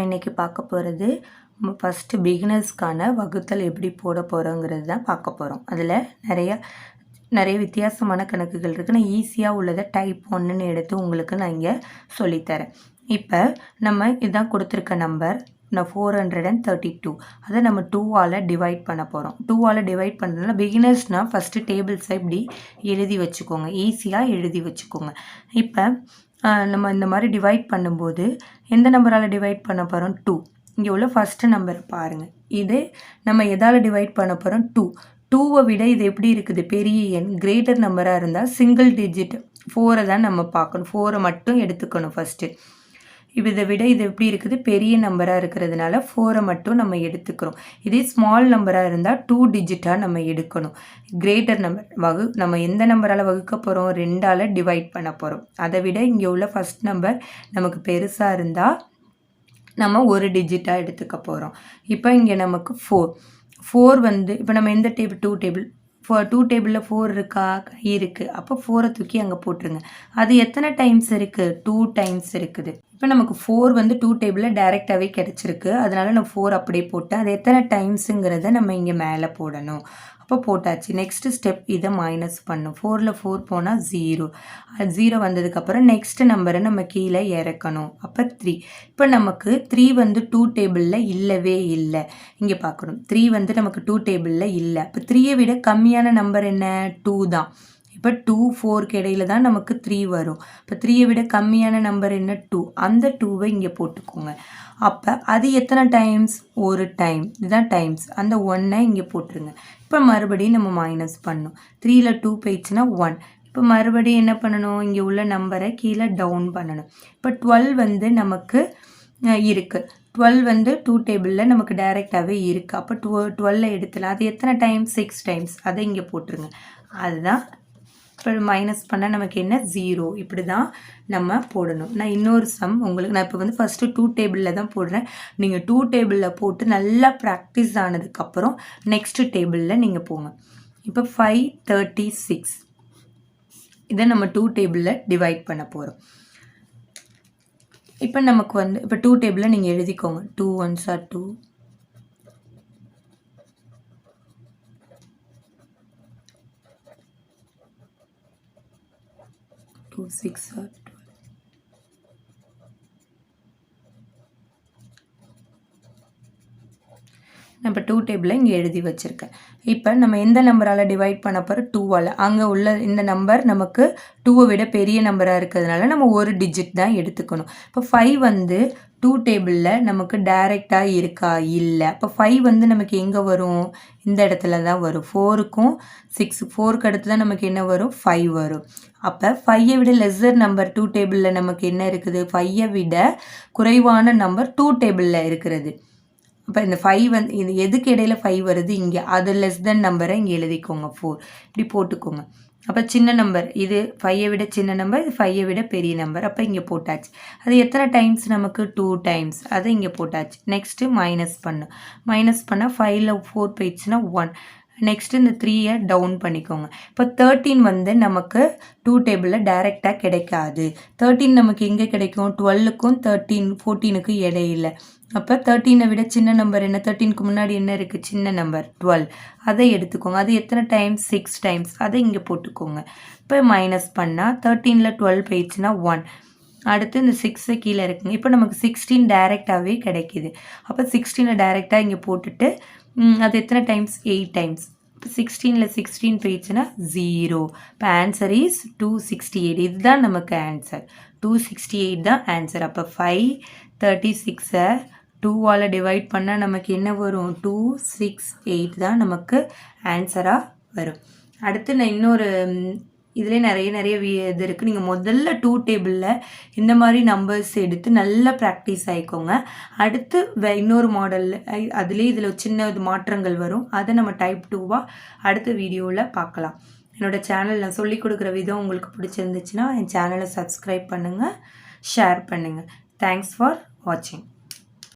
இன்றைக்கி பார்க்க போகிறது ஃபஸ்ட்டு பிகினர்ஸ்க்கான வகுத்தல் எப்படி போட போகிறோங்கிறது தான் பார்க்க போகிறோம். அதில் நிறைய வித்தியாசமான கணக்குகள் இருக்குது. நான் ஈஸியாக உள்ளதை டைப் 1ன்னு எடுத்து உங்களுக்கு நான் இங்கே சொல்லித்தரேன். இப்போ நம்ம இதுதான் கொடுத்துருக்க நம்பர், நான் 432 அதை நம்ம 2ஆல் டிவைட் பண்ண போகிறோம். 2ஆல் டிவைட் பண்ணுறதுனால பிகினர்ஸ்னால் ஃபஸ்ட்டு டேபிள்ஸை இப்படி எழுதி வச்சுக்கோங்க, ஈஸியாக எழுதி வச்சுக்கோங்க. இப்போ நம்ம இந்த மாதிரி டிவைட் பண்ணும்போது எந்த நம்பரால் டிவைட் பண்ண போகிறோம்? 2. இங்கே உள்ள ஃபஸ்ட்டு நம்பர் பாருங்கள். இது நம்ம எதால் டிவைட் பண்ண போகிறோம்? 2. 2வை விட இது எப்படி இருக்குது? பெரிய எண், கிரேட்டர் நம்பராக இருந்தால் சிங்கிள் டிஜிட் 4 தான் நம்ம பார்க்கணும். 4 மட்டும் எடுத்துக்கணும் ஃபஸ்ட்டு. இப்போ இதை விட இது எப்படி இருக்குது? பெரிய நம்பராக இருக்கிறதுனால 4 மட்டும் நம்ம எடுத்துக்கிறோம். இதே ஸ்மால் நம்பராக இருந்தால் 2 டிஜிட்டாக நம்ம எடுக்கணும். கிரேட்டர் நம்பர் நம்ம எந்த நம்பரால் வகுக்க போகிறோம்? 2ஆல் டிவைட் பண்ண போகிறோம். அதை விட இங்கே உள்ள ஃபஸ்ட் நம்பர் நமக்கு பெருசாக இருந்தால் நம்ம 1 டிஜிட்டாக எடுத்துக்க போகிறோம். இப்போ இங்கே நமக்கு 4 வந்து இப்போ நம்ம எந்த டேபிள்? 2 டேபிள். 2 டேபிளில் 4 இருக்கா? இருக்குது. அப்போ 4 தூக்கி அங்கே போட்டுருங்க. அது எத்தனை டைம்ஸ் இருக்குது? 2 டைம்ஸ் இருக்குது. இப்போ நமக்கு 4 வந்து 2 டேபிளில் டைரெக்டாகவே கிடச்சிருக்கு. அதனால் நான் 4 அப்படியே போட்டேன். அது எத்தனை டைம்ஸுங்கிறத நம்ம இங்கே மேலே போடணும். அப்போ போட்டாச்சு. நெக்ஸ்ட்டு ஸ்டெப் இதை மைனஸ் பண்ணும். 4ல் 4 போனால் 0. அது 0 வந்ததுக்கப்புறம் நெக்ஸ்ட் நம்பரை நம்ம கீழே இறக்கணும். அப்போ 3. இப்போ நமக்கு 3 வந்து 2 டேபிளில் இல்லவே இல்லை. இங்கே பார்க்கணும், 3 வந்து நமக்கு 2 டேபிளில் இல்லை. அப்போ 3யை விட கம்மியான நம்பர் என்ன? 2 தான். இப்போ 2 4க்கு இடையில தான் நமக்கு 3 வரும். இப்போ 3யை விட கம்மியான நம்பர் என்ன? 2. அந்த 2வை இங்கே போட்டுக்கோங்க. அப்போ அது எத்தனை டைம்ஸ்? ஒரு டைம். இதுதான் டைம்ஸ். அந்த 1ஐ இங்கே போட்டுருங்க. இப்போ மறுபடியும் நம்ம மைனஸ் பண்ணணும். 3ல் 2 போயிடுச்சுன்னா 1. இப்போ மறுபடியும் என்ன பண்ணணும்? இங்கே உள்ள நம்பரை கீழே டவுன் பண்ணணும். இப்போ 12 வந்து நமக்கு இருக்குது. 12 வந்து 2 டேபிளில் நமக்கு டைரெக்டாகவே இருக்குது. அப்போ 12 எடுத்துலாம். அது எத்தனை டைம்ஸ்? 6 டைம்ஸ். அதை இங்கே போட்டுருங்க. அதுதான் இப்போ மைனஸ் பண்ணால் நமக்கு என்ன? 0. இப்படி தான் நம்ம போடணும். நான் இன்னொரு சம் உங்களுக்கு நான் இப்போ வந்து ஃபஸ்ட்டு 2 டேபிளில் தான் போடுறேன். நீங்கள் 2 டேபிளில் போட்டு நல்லா ப்ராக்டிஸ் ஆனதுக்கப்புறம் நெக்ஸ்ட்டு டேபிளில் நீங்கள் போங்க. இப்போ 536 இதை நம்ம 2 டேபிளில் டிவைட் பண்ண போகிறோம். இப்போ நமக்கு வந்து இப்போ 2 டேபிளில் நீங்கள் எழுதிக்கோங்க. 2 1s are 2, 2 6 are 12. நம்ம 2 டேபிளை இங்கே எழுதி வச்சுருக்கேன். இப்போ நம்ம எந்த நம்பரால் டிவைட் பண்ண போகிறோம்? 2ஆல். அங்கே உள்ள இந்த நம்பர் நமக்கு 2வை விட பெரிய நம்பராக இருக்கிறதுனால நம்ம 1 டிஜிட் தான் எடுத்துக்கணும். இப்போ 5 வந்து 2 டேபிளில் நமக்கு டைரெக்டாக இருக்கா? இல்லை. அப்போ 5 வந்து நமக்கு எங்கே வரும்? இந்த இடத்துல தான் வரும். 4க்கும் 4க்கு அடுத்து தான் நமக்கு என்ன வரும்? 5 வரும். அப்போ 5ஐ விட லெஸ்ஸர் நம்பர் 2 டேபிளில் நமக்கு என்ன இருக்குது? 5ஐ விட குறைவான நம்பர் 2 டேபிளில் இருக்கிறது. அப்போ இந்த 5 வந்து இது எதுக்கு இடையில 5 வருது? இங்கே. அது லெஸ் தென் நம்பரை இங்கே எழுதிக்கோங்க. 4 இப்படி போட்டுக்கோங்க. அப்போ சின்ன நம்பர் இது 5ஐ விட சின்ன நம்பர், இது 5ஐ விட பெரிய நம்பர். அப்போ இங்கே போட்டாச்சு. அது எத்தனை டைம்ஸ் நமக்கு? 2 டைம்ஸ். அதை இங்கே போட்டாச்சு. நெக்ஸ்ட்டு மைனஸ் பண்ணும். மைனஸ் பண்ணால் 5ல் 4 போயிடுச்சுன்னா 1. நெக்ஸ்ட்டு இந்த 3ஐ டவுன் பண்ணிக்கோங்க. இப்போ 13 வந்து நமக்கு 2 டேபிளில் டைரெக்டாக கிடைக்காது. 13 நமக்கு எங்கே கிடைக்கும்? 12க்கும் 14க்கு இடையில. அப்போ 13ஐ விட சின்ன நம்பர் என்ன? 13க்கு முன்னாடி என்ன இருக்குது? சின்ன நம்பர் 12. அதை எடுத்துக்கோங்க. அது எத்தனை டைம்ஸ்? 6 டைம்ஸ். அதை இங்கே போட்டுக்கோங்க. இப்போ மைனஸ் பண்ணால் 13ல் 12 போயிடுச்சுன்னா 1. அடுத்து இந்த 6 கீழே இருக்குங்க. இப்போ நமக்கு 16 டைரெக்டாகவே கிடைக்கிது. அப்போ 16 டைரெக்டாக இங்கே போட்டுட்டு அது எத்தனை டைம்ஸ்? 8 டைம்ஸ். இப்போ 16ல் 16 போயிடுச்சுன்னா 0. இப்போ ஆன்சர் இஸ் 268. இதுதான் நமக்கு ஆன்சர். 268 தான் ஆன்சர். அப்போ 536ஐ 2ஆல் டிவைட் பண்ணால் நமக்கு என்ன வரும்? 268 தான் நமக்கு ஆன்சராக வரும். அடுத்து நான் இன்னொரு இதில் நிறைய இது இருக்குது. நீங்கள் முதல்ல 2 டேபிளில் இந்த மாதிரி நம்பர்ஸ் எடுத்து நல்லா ப்ராக்டிஸ் ஆகிக்கோங்க. அடுத்து இன்னொரு மாடலில் அதுலேயே இதில் சின்ன மாற்றங்கள் வரும். அதை நம்ம டைப் 2வா அடுத்த வீடியோவில் பார்க்கலாம். என்னோடய சேனலில் சொல்லிக் கொடுக்குற விதம் உங்களுக்கு பிடிச்சிருந்துச்சுன்னா என் சேனலை சப்ஸ்கிரைப் பண்ணுங்கள், ஷேர் பண்ணுங்கள். தேங்க்ஸ் ஃபார் வாட்சிங்.